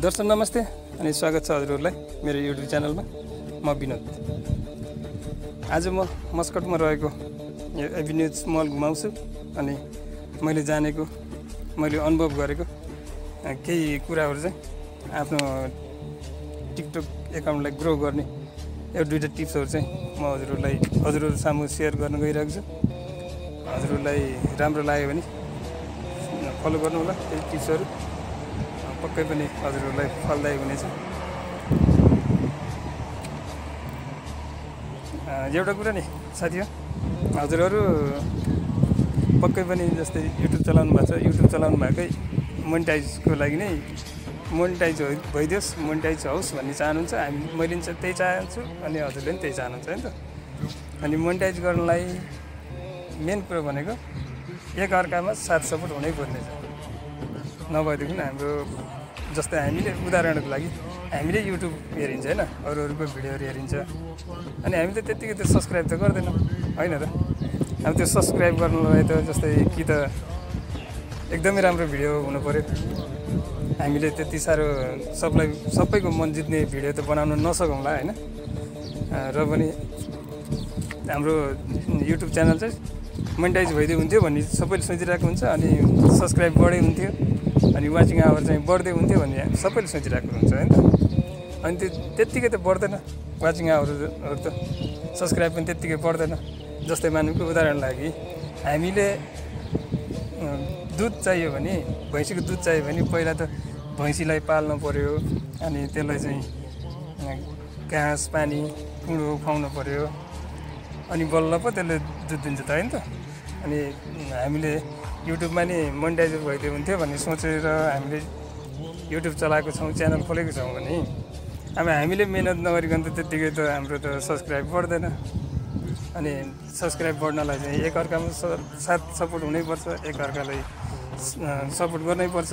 दर्शक नमस्ते अनि स्वागत छ हजुरहरूलाई मेरो युट्युब च्यानलमा। म विनोद। आज म मस्कटमा रहेको एभिन्यूज मल घुमाउँछु अनि मैले जानेको, मैले अनुभव गरेको केही कुराहरू चाहिँ आफ्नो टिकटक एकाउन्टलाई ग्रो गर्ने एउटा दुईटा टिप्सहरू चाहिँ म हजुरहरू सामु सेयर गर्न गइरहेको छु। हजुरहरूलाई राम्रो लाग्यो भने फलो गर्नु होला। त्यही टिप्सहरू पक्कै पनि हजुरहरूलाई फलदायी हुनेछ। एउटा कुरा नि साथी हो, हजुरहरू पक्कै पनि जस्तै युट्युब चलाउनु भएको छ, युट्युब चलाउनु भएकै मोनिटाइजको लागि नै मोनिटाइज भइदियोस्, मोनिटाइज होस् भन्ने चाहनुहुन्छ। मैले पनि त्यही चाहन्छु अनि हजुरले पनि त्यही चाहनुहुन्छ होइन त। अनि मोनिटाइज गर्नलाई मेन कुरो भनेको एकअर्कामा साथ सपोर्ट हुनै पर्ने छ। नभएदेखि हाम्रो जस्तै हामीले उदाहरणको लागि हामीले युट्युब हेरिन्छ होइन, अरूको भिडियोहरू हेरिन्छ अनि हामी त त्यत्तिकै त्यो सब्सक्राइब त गर्दैनौँ होइन त। अब त्यो सब्सक्राइब गर्नलाई त जस्तै कि त एकदमै राम्रो भिडियो हुनु पऱ्यो। हामीले त्यति साह्रो सबैको मन जित्ने भिडियो त बनाउन नसकौँला होइन। र पनि हाम्रो युट्युब च्यानल चाहिँ मोनिटाइज भइदियो हुन्थ्यो भन्ने सबैले सोचिरहेको हुन्छ अनि सब्सक्राइब बढै हुन्थ्यो अनि वाचिङ आवर चाहिँ बढ्दै हुन्थ्यो भन्ने सबैले सोचिरहेको हुन्छ होइन त। अनि त्यो त्यत्तिकै त बढ्दैन वाचिङ आवरहरू त, सब्सक्राइब पनि त्यत्तिकै बढ्दैन। जस्तै मानौँ उदाहरण लागि हामीले दुध चाहियो भने, भैँसीको दुध चाहियो भने पहिला त भैँसीलाई पाल्नु पऱ्यो अनि त्यसलाई चाहिँ घाँस पानी कुँडो खुवाउनु पऱ्यो अनि बल्ल पो त्यसले दुध दिन्छ त होइन त। अनि हामीले युट्युबमा नि मोनिटाइज भइदियो हुन्थ्यो भन्ने सोचेर हामीले युट्युब चलाएको छौँ, च्यानल खोलेको छौँ भने अब हामीले मिहिनेत नगरिकन त त्यत्तिकै त हाम्रो त सब्सक्राइब बढ्दैन। अनि सब्सक्राइब बढ्नलाई चाहिँ एकअर्कामा साथ सपोर्ट हुनैपर्छ, एकअर्कालाई सपोर्ट गर्नैपर्छ।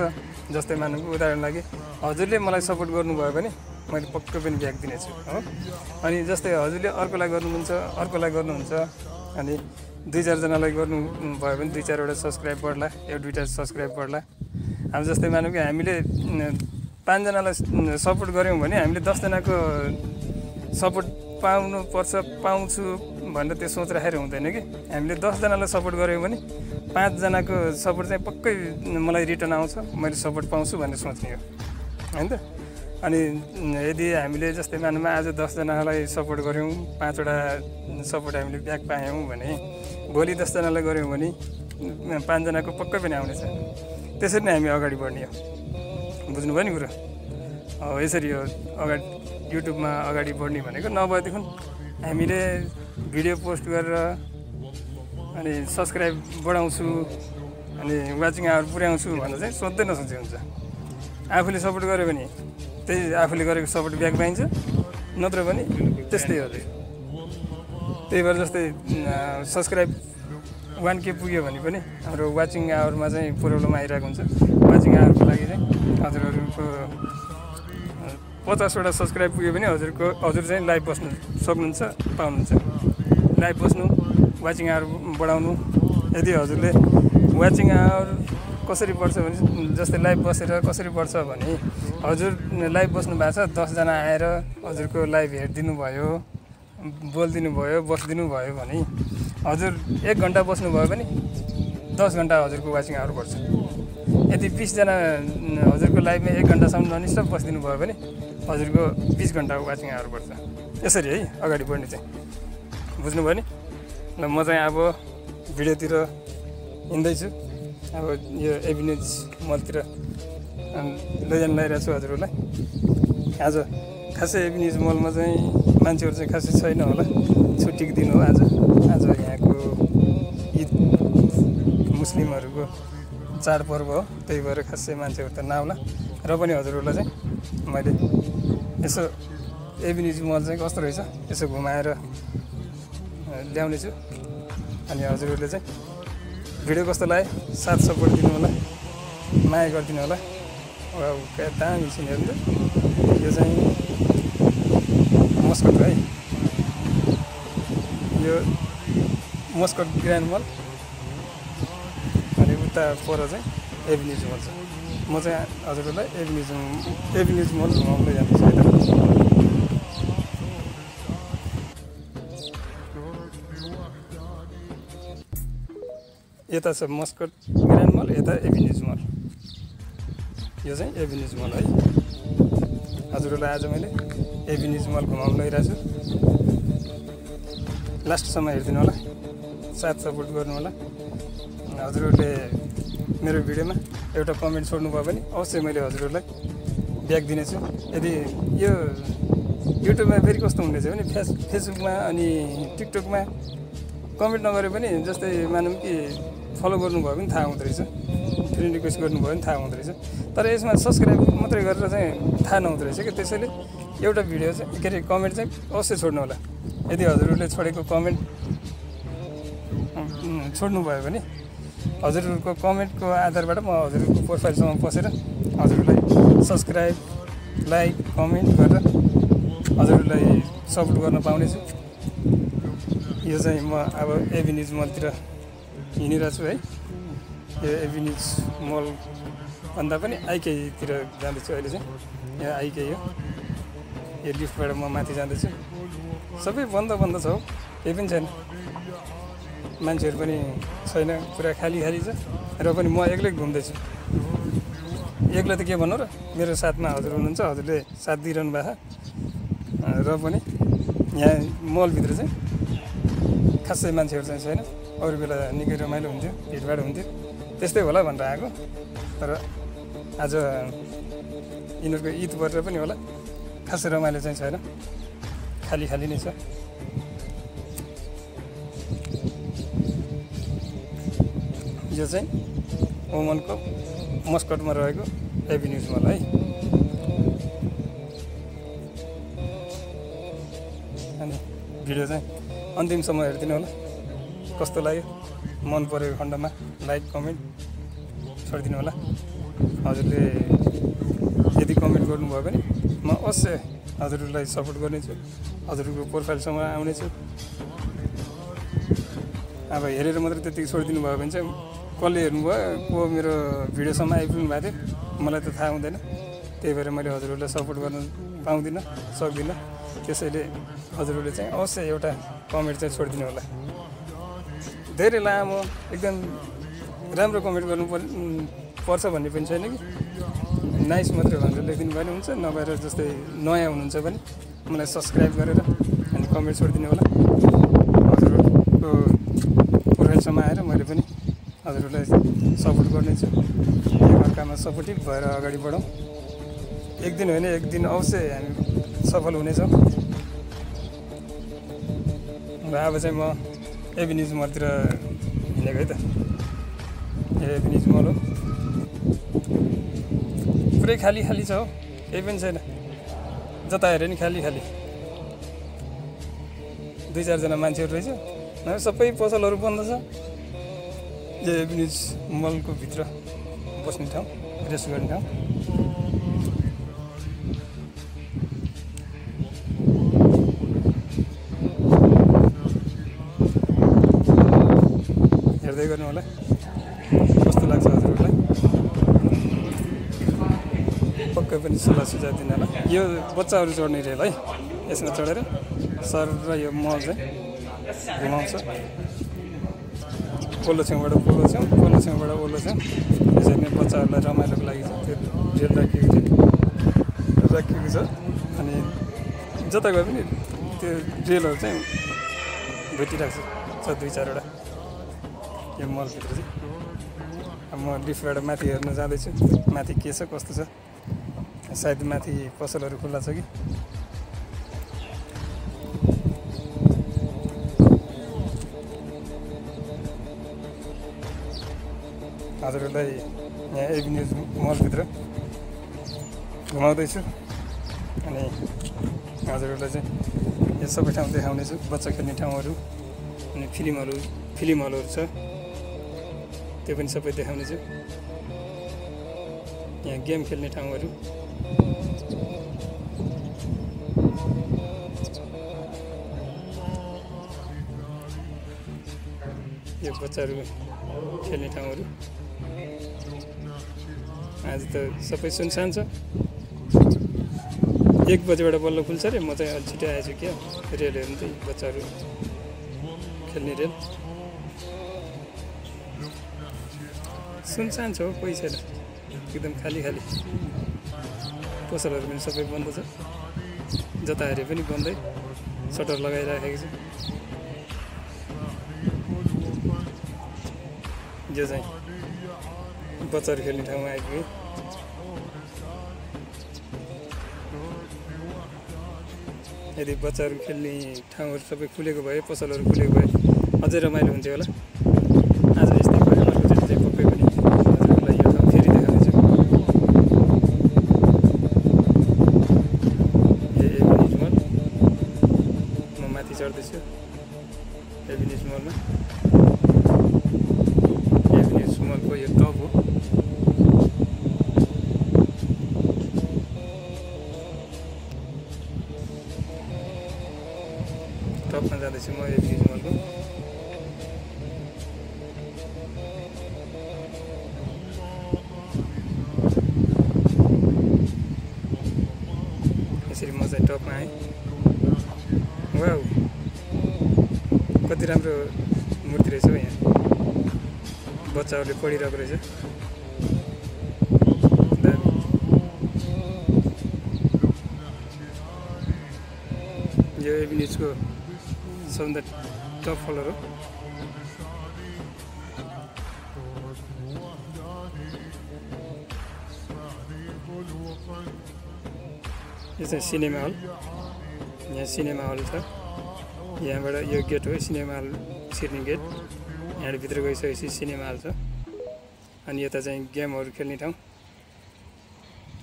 जस्तै मानौँ उदाहरण लागि हजुरले मलाई सपोर्ट गर्नुभयो भने मैले पक्कै पनि ब्याक दिनेछु हो। अनि जस्तै हजुरले अर्कोलाई गर्नुहुन्छ अनि दुई चारजनालाई गर्नुभयो भने दुई चारवटा सब्सक्राइब बढ्ला, एउटा दुईवटा सब्सक्राइब बढ्ला। अब जस्तै मानौँ कि हामीले 5 जनालाई सपोर्ट गऱ्यौँ भने हामीले 10 जनाको सपोर्ट पाउँछु भनेर त्यो सोच राखेर हुँदैन कि। हामीले 10 जनालाई सपोर्ट गऱ्यौँ भने 5 जनाको सपोर्ट चाहिँ पक्कै मलाई रिटर्न आउँछ, मैले सपोर्ट पाउँछु भनेर सोच्ने हो होइन त। अनि यदि हामीले जस्तै मानौँ आज 10 जनालाई सपोर्ट गऱ्यौँ, 5वटा सपोर्ट हामीले ब्याक पायौँ भने भोलि 10 जनालाई गऱ्यौँ भने 5 जनाको पक्कै पनि आउनेछ। त्यसरी नै हामी अगाडि बढ्ने हो। बुझ्नुभयो नि कुरो? यसरी हो अगाडि युट्युबमा अगाडि बढ्ने भनेको। नभएदेखि हामीले भिडियो पोस्ट गरेर अनि सब्सक्राइब बढाउँछु अनि वाचिङ आवर पुर्याउँछु भनेर चाहिँ सोध्दै नसोचे हुन्छ। आफूले सपोर्ट गर्यो भने त्यही आफूले गरेको सपोर्ट ब्याक पाइन्छ, नत्र भने त्यस्तै हो। त्यही भएर जस्तै सब्सक्राइब 1K पुग्यो भने पनि हाम्रो वाचिङ आवरमा चाहिँ प्रब्लम आइरहेको हुन्छ। वाचिङ आवरको लागि चाहिँ हजुरहरूको 50वटा सब्सक्राइब पुग्यो भने हजुर चाहिँ लाइभ बस्नु सक्नुहुन्छ, पाउनुहुन्छ। लाइभ बस्नु, वाचिङ आवर बढाउनु। यदि हजुरले वाचिङ आवर कसरी बढ्छ भने जस्तै लाइभ बसेर कसरी बढ्छ भने हजुर लाइभ बस्नु भएको छ, 10 जना आएर हजुरको लाइभ हेरिदिनु भयो, बोलिदिनु भयो, बसिदिनु भयो भने हजुर 1 घन्टा बस्नुभयो भने 10 घन्टा हजुरको वाचिङ आवर बढ्छ। यदि 20 जना हजुरको लाइभमा 1 घन्टासम्म ननिस्टप बसिदिनु भयो भने हजुरको 20 घन्टा वाचिङ आवर बढ्छ। यसरी है अगाडि बढ्ने चाहिँ। बुझ्नुभयो नि? ल म चाहिँ अब भिडियोतिर हिँड्दैछु। अब यो एभिन्यूज मलतिर लैजान लगाइरहेको छु हजुरहरूलाई। आज खासै एभिन्यूज मलमा चाहिँ मान्छेहरू चाहिँ खासै छैन होला, छुट्टीको दिन हो आज। आज यहाँको ईद मुस्लिमहरूको चाडपर्व हो, त्यही भएर खासै मान्छेहरू त नआउला। र पनि हजुरहरूलाई चाहिँ मैले यसो एभिन्यूज मल चाहिँ कस्तो रहेछ यसो घुमाएर ल्याउने छु। अनि हजुरहरूले चाहिँ भिडियो कस्तो लाग्यो साथ सपोर्ट दिनु होला, माया गरिदिनु होला। क्या दामी सिनहरू त। यो चाहिँ मस्कट है, यो मस्कट ग्रान्ड मल। अनि यता पर चाहिँ एभिन्युज मल छ। म चाहिँ हजुरहरूलाई एभिन्युज मल घुमाउँदै जाँदैछु यता छ मस्कट ग्रान्ड मल, यता एभिन्युज मल। यो चाहिँ एभिन्युज मल है। हजुरहरूलाई आज मैले एभिन्युज मल घुमाउन लगिरहेको छु। लास्टसम्म हेरिदिनु होला, साथ सपोर्ट गर्नु होला। हजुरहरूले मेरो भिडियोमा एउटा कमेन्ट छोड्नुभयो भने अवश्य मैले हजुरहरूलाई ब्याक दिनेछु। यदि यो युट्युबमा फेरि कस्तो हुँदैछ भने फेसबुकमा अनि टिकटकमा कमेन्ट नगरे पनि जस्तै मानौँ कि फलो गर्नुभयो भने थाहा हुँदो रहेछ, फ्रेन्ड रिक्वेस्ट गर्नुभयो भने थाहा हुँदो रहेछ। तर यसमा सब्सक्राइब मात्रै गरेर चाहिँ थाहा नहुँदो रहेछ कि। त्यसैले एउटा भिडियो चाहिँ के अरे कमेन्ट चाहिँ अवश्य छोड्नु होला। यदि हजुरहरूले छोडेको कमेन्ट छोड्नुभयो भने हजुरहरूको कमेन्टको आधारबाट म हजुरहरूको प्रोफाइलसम्म पसेर हजुरहरूलाई सब्सक्राइब, लाइक, कमेन्ट गरेर हजुरहरूलाई सपोर्ट गर्न पाउनेछु। यो चाहिँ म अब एभिन्युज मलतिर हिँडिरहेको छु है। यो एभिन्युज मल भन्दा पनि आइकेतिर जाँदैछु अहिले चाहिँ। यहाँ आइके यो लिफ्टबाट म माथि जाँदैछु। सबै बन्द छ हौ, केही पनि छैन, मान्छेहरू पनि छैन, पुरा खाली छ। र पनि म एक्लै घुम्दैछु। एक्लै त के भन्नु र, मेरो साथमा हजुर हुनुहुन्छ, हजुरले साथ दिइरहनु भएको छ। र पनि यहाँ मलभित्र चाहिँ खासै मान्छेहरू चाहिँ छैन। अरू बेला निकै रमाइलो हुन्थ्यो, भिडभाड हुन्थ्यो, त्यस्तै होला भनेर आएको। तर आज यिनीहरूको ईद परेर पनि होला, खासै रमाइलो चाहिँ छैन, खाली नै छ। यो चाहिँ ओमनको मस्कटमा रहेको एभिन्युज मल है। अनि भिडियो चाहिँ अन्तिमसम्म हेरिदिनु होला। कस्तो लाग्यो, मन परेको खण्डमा लाइक कमेन्ट छोडिदिनु होला। हजुरले यदि कमेन्ट गर्नुभयो भने म अवश्य हजुरहरूलाई सपोर्ट गर्नेछु, हजुरको प्रोफाइलसम्म आउनेछु। अब हेरेर मात्रै त्यतिकै छोडिदिनु भयो भने चाहिँ कसले हेर्नुभयो, को मेरो भिडियोसम्म आइपुग्नु भएको थियो मलाई त थाहा हुँदैन। त्यही भएर मैले हजुरहरूलाई सपोर्ट गर्न पाउँदिनँ, सक्दिनँ। त्यसैले हजुरहरूले चाहिँ अवश्य एउटा कमेन्ट चाहिँ छोडिदिनु होला। धेरै लामो एकदम राम्रो कमेन्ट गर्नु पर्छ भन्ने पनि छैन कि, नाइस मात्रै भनेर लेखिदिनु भयो भने हुन्छ। नभएर जस्तै नयाँ हुनुहुन्छ भने मलाई सब्सक्राइब गरेर अनि कमेन्ट छोडिदिनु होला। हजुरहरूको प्रोफाइलसम्म आएर मैले पनि हजुरहरूलाई सपोर्ट गर्नेछु। एकअर्कामा सपोर्टिभ भएर अगाडि बढौँ। एक दिन होइन एक दिन अवश्य हामी सफल हुनेछौँ। र अब चाहिँ म एभिन्युज मलतिर हिँडेको है त। यो एभिन्युज मल हो, पुरै खाली छ हो, केही पनि छैन। जता हेऱ्यो नि खाली 2-4 जना मान्छेहरू रहेछ, नभए सबै पसलहरू बन्द छ। यो एभिन्युज मलको भित्र बस्ने ठाउँ, रेस्ट गर्ने ठाउँ। हेर्दै गर्नु होला कस्तो लाग्छ हजुरहरूलाई। पक्कै पनि सल्लाह सुझाव दिनु होला। यो बच्चाहरू चढ्ने रेल है, यसमा चढेर सर र यो मल चाहिँ घुमाउँछ। पल्लो छेउबाट पल्लो छेउबाट ओल्लो छेउ। यसरी नै बच्चाहरूलाई रमाइलोको लागि चाहिँ त्यो रेल राखिएको छ। अनि जता गए पनि त्यो रेलहरू चाहिँ भेटिरहेको छ 2-4वटा यो मलभित्र चाहिँ। अब म लिफ्टबाट माथि हेर्न जाँदैछु, माथि के छ कस्तो छ। सायद माथि पसलहरू खुल्ला छ कि। हजुरहरूलाई यहाँ एभिन्युज मलभित्र घुमाउँदैछु। अनि हजुरहरूलाई चाहिँ यो सबै ठाउँ देखाउनेछु। बच्चा खेल्ने ठाउँहरू अनि फिल्म हलहरू छ, त्यो पनि सबै देखाउनेछु। यहाँ गेम खेल्ने ठाउँहरू, यो बच्चाहरू खेल्ने ठाउँहरू आज त सबै सुनसान छ 1 बजेबाट बल्ल खुल्छ रे म चाहिँ अलि छिटो आएछु क्या रेल हेर्नु त बच्चाहरू खेल्ने रेल सुनसान छ कोही छैन एकदम खाली खाली पसलहरू पनि सबै बन्द छ जता हेरे पनि बन्दै सटर लगाइराखेको छ यो चाहिँ बच्चाहरू खेल्ने ठाउँमा आइपुग्यो यदि बच्चाहरू खेल्ने ठाउँहरू सबै खुलेको भए पसलहरू खुलेको भए अझै रमाइलो हुन्थ्यो होला आज यस्तै भयो अर्कोचोटि चाहिँ पक्कै पनि हजुरहरूलाई यो ठाउँ फेरि देखाउनेछु एभिनिज मल म माथि चढ्दैछु एभिनिज मलमा एभिनिज मलको यो टप हो टपमा जाँदैछु म एभिनिज मलको यसरी म चाहिँ टपमा आएँ वाउ कति राम्रो मूर्ति रहेछ हौ यहाँ बच्चाहरूले पढिरहेको रहेछ दामी यो एभिनिजको सबभन्दा टप फ्लोर हो यो चाहिँ सिनेमा हल यहाँ सिनेमा हल छ यहाँबाट यो गेट हो सिनेमा हल छिर्ने गेट यहाँबाट भित्र गइसकेपछि सिनेमा हल छ अनि यता चाहिँ गेमहरू खेल्ने ठाउँ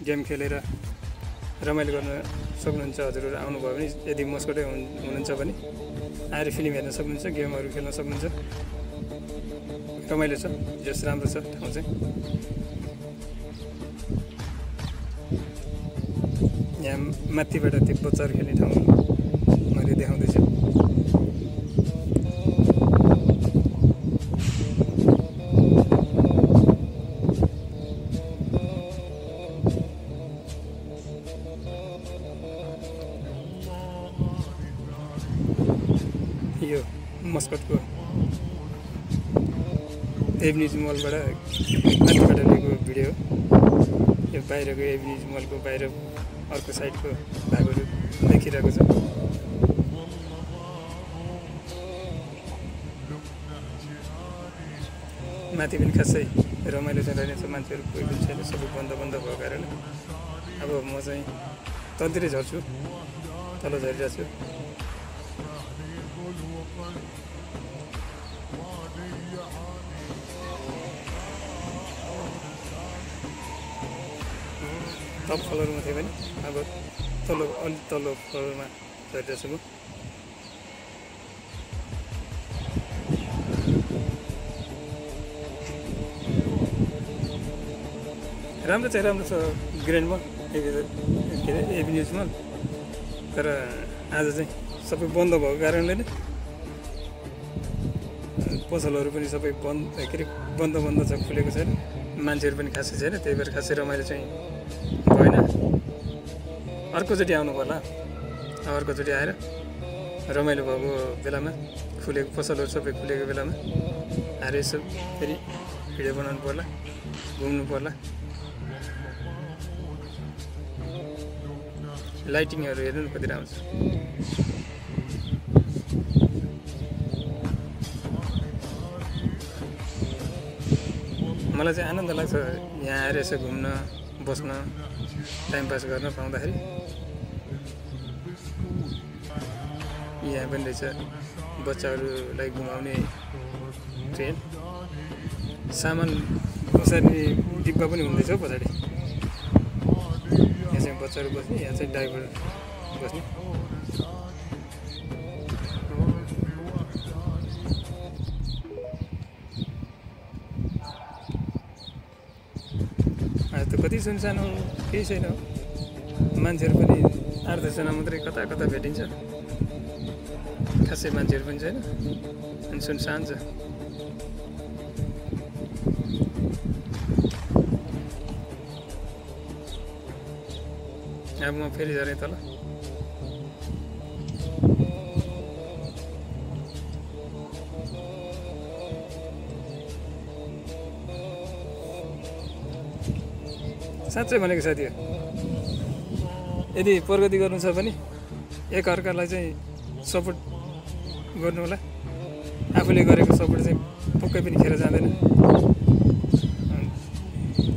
गेम खेलेर रमाइलो गर्न सक्नुहुन्छ हजुरहरू आउनुभयो भने यदि मस्कटै हुनुहुन्छ भने आएर फिल्म हेर्न सक्नुहुन्छ गेमहरू खेल्न सक्नुहुन्छ रमाइलो छ जस राम्रो छ ठाउँ चाहिँ यहाँ माथिबाट त्यो बच्चाहरू खेल्ने ठाउँ मैले देखाउँदैछु यो मस्कटको एभिनिज मलबाट माथिबाट लिएको भिडियो यो बाहिरको एभिनिज मलको बाहिर अर्को साइडको भागहरू देखिरहेको छ माथि पनि खासै रमाइलो चाहिँ रहेनछ मान्छेहरू कोही पनि छैन सबै बन्द भएको कारणले अब म चाहिँ तलतिरै झर्छु तल झरिरहेको छु टप फ्लोरमा थियो भने अब अलि तल्लो फ्लोरमा झरिरहेछु म राम्रो चाहिँ राम्रो छ ग्रान्ड मल के अरे एभिन्युज मल तर आज चाहिँ सबै बन्द भएको कारणले नै पसलहरू पनि सबै बन्द के अरे बन्द छ खुलेको छैन मान्छेहरू पनि खासै छैन त्यही भएर खासै रमाइलो चाहिँ भएन अर्कोचोटि आउनु पर्ला अर्कोचोटि आएर रमाइलो भएको बेलामा खुलेको पसलहरू सबै खुलेको बेलामा आएर यसो फेरि भिडियो बनाउनु पर्ला घुम्नु पर्ला लाइटिङहरू हेर्नु न कति राम्रो छ मलाई चाहिँ आनन्द लाग्छ यहाँ आएर यसो घुम्न बस्न टाइम पास गर्न पाउँदाखेरि यहाँ पनि रहेछ बच्चाहरूलाई घुमाउने ट्रेन सामान ओसार्ने डिब्बा पनि हुँदैछ पछाडि यहाँ चाहिँ बच्चाहरू बस्ने यहाँ चाहिँ ड्राइभर बस्ने आज त कति सुनसान हो केही छैन मान्छेहरू पनि 8-10 जना मात्रै कता कता भेटिन्छ खासै मान्छेहरू पनि छैन अनि सुनसान छ अब म फेरि झरेँ तल। साँच्चै भनेको साथी, यदि प्रगति गर्नु छ भने एकअर्कालाई चाहिँ सपोर्ट गर्नु होला। आफूले गरेको सपोर्ट चाहिँ पक्कै पनि खेर जाँदैन।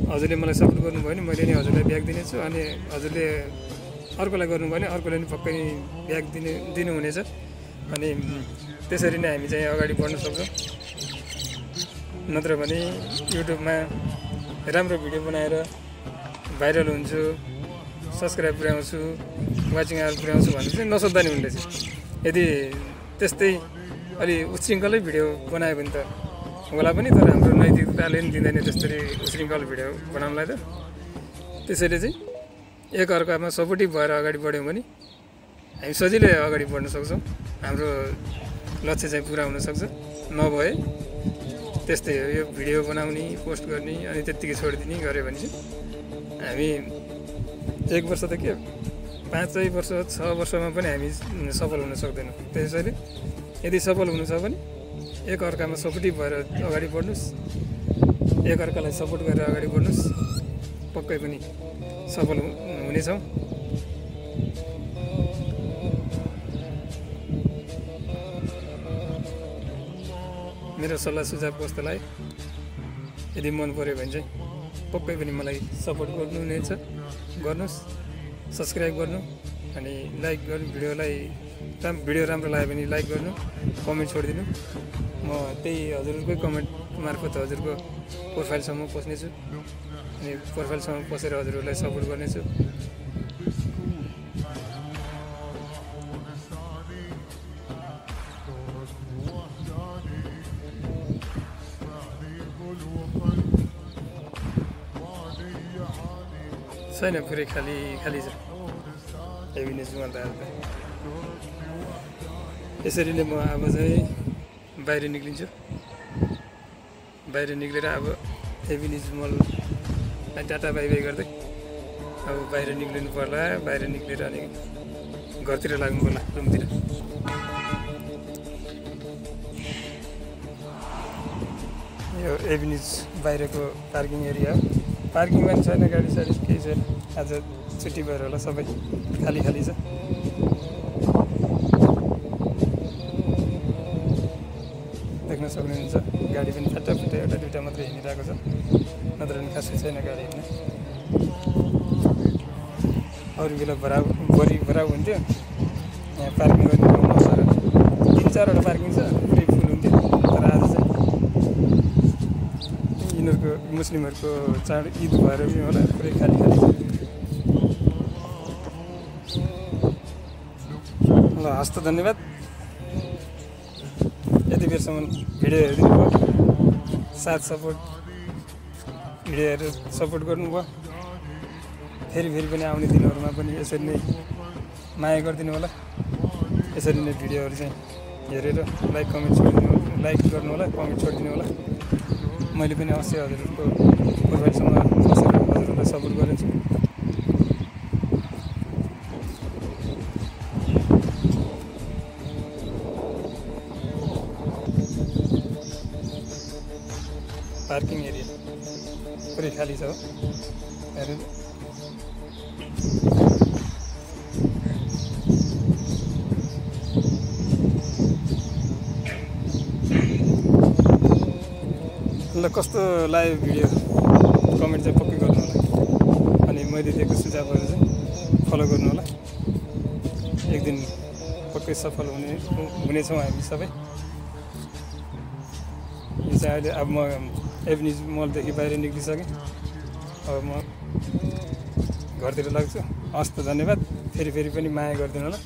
हजुरले मलाई सपोर्ट गर्नुभयो भने मैले नि हजुरलाई ब्याक दिनेछु, अनि हजुरले अर्कोलाई गर्नुभयो भने अर्कोले पनि पक्कै ब्याक दिनुहुनेछ। अनि त्यसरी नै हामी चाहिँ अगाडि बढ्न सक्छौँ। नत्र भने युट्युबमा राम्रो भिडियो बनाएर भाइरल हुन्छु, सब्सक्राइब पुर्याउँछु, वाचिङ आवर पुर्याउँछु भनेर चाहिँ नसोच्दा नि हुँदैछ। यदि त्यस्तै अलि उच्छृङ्खलै भिडियो बनायो भने त होला पनि, तर हाम्रो नैतिकताले पनि दिँदैन त्यसरी उच्छृङ्खल भिडियो बनाउनलाई त। त्यसैले चाहिँ एकअर्कामा सपोर्टिभ भएर अगाडि बढ्यौँ भने हामी सजिलै अगाडि बढ्न सक्छौँ। हाम्रो लक्ष्य चाहिँ पुरा हुनसक्छ। नभए त्यस्तै हो, यो भिडियो बनाउने, पोस्ट गर्ने अनि त्यत्तिकै छोडिदिने गऱ्यो भने चाहिँ हामी 1 वर्ष त के 5 वर्ष 6 वर्षमा पनि हामी सफल हुन सक्दैनौँ। त्यसैले यदि सफल हुनु छ भने एकअर्कामा सपोर्टिभ भएर अगाडि बढ्नुहोस्, एकअर्कालाई सपोर्ट गरेर अगाडि बढ्नुहोस्, पक्कै पनि सफल हुनेछौँ। मेरो सल्लाह सुझाव कस्तो लाग्यो? यदि मन पऱ्यो भने चाहिँ पक्कै पनि मलाई सपोर्ट गर्नुहुनेछ, गर्नुहोस्, सब्सक्राइब गर्नु, अनि लाइक गर्नु। भिडियो राम्रो लाग्यो भने लाइक गर्नु, कमेन्ट छोडिदिनु। म त्यही हजुरकै कमेन्ट मार्फत हजुरको प्रोफाइलसम्म पस्नेछु, अनि प्रोफाइलसम्म पसेर हजुरहरूलाई सपोर्ट गर्नेछु। छैन, पुरै खाली छ एभिन्युज मल त। यसरी नै म अब चाहिँ बाहिर निक्लिन्छु। बाहिर निक्लेर अब एभिन्युज मललाई टाटा बाई बाई गर्दै अब बाहिर निक्लिनु पर्ला। बाहिर निक्लेर अनि घरतिर लाग्नु पर्ला, रुमतिर। यो एभिन्युज बाहिरको पार्किङ एरिया हो। पार्किङ पनि छैन, गाडी साडी केही छैन। आज छुट्टी भएर होला, सबै खाली छ। देख्न सक्नुहुन्छ गाडी पनि फाटाफुटा एउटा दुइटा मात्रै हिँडिरहेको छ, नत्र पनि खासै छैन गाडी हिँड्ने। अरू बेला भराउ हुन्थ्यो, यहाँ पार्किङ गर्ने ठाउँ नभएर 3-4वटा पार्किङ छ, पुरै फुल हुन्थ्यो। तर आज चाहिँ यिनीहरूको मुस्लिमहरूको चाड ईद भएर पनि होला, पुरै खाली छ। ल हस्त, धन्यवाद। यति बेरसम्म भिडियो हेरिदिनु भयो, साथ सपोर्ट भिडियोहरू सपोर्ट गर्नुभयो। फेरि पनि आउने दिनहरूमा पनि यसरी नै माया गरिदिनु होला। यसरी नै भिडियोहरू चाहिँ हेरेर लाइक गर्नु होला, कमेन्ट छोडिदिनु होला। मैले पनि अवश्य हजुरहरूको प्रोफाइलसम्म बसेर हजुरहरूलाई सपोर्ट गरिन्छु। पार्किङ एरिया पुरै खाली छ हो, हेर्नु। ल कस्तो लाग्यो भिडियो कमेन्ट चाहिँ पक्कै गर्नु होला, अनि मैले दिएको सुझावहरू चाहिँ फलो गर्नु होला। एक दिन पक्कै सफल हुनेछौँ हामी सबै। यो चाहिँ अहिले अब म एभिन्युज मलदेखि बाहिर निक्लिसकेँ, अब म घरतिर लाग्छु। हस् त, धन्यवाद। फेरि पनि माया गरिदिनु होला।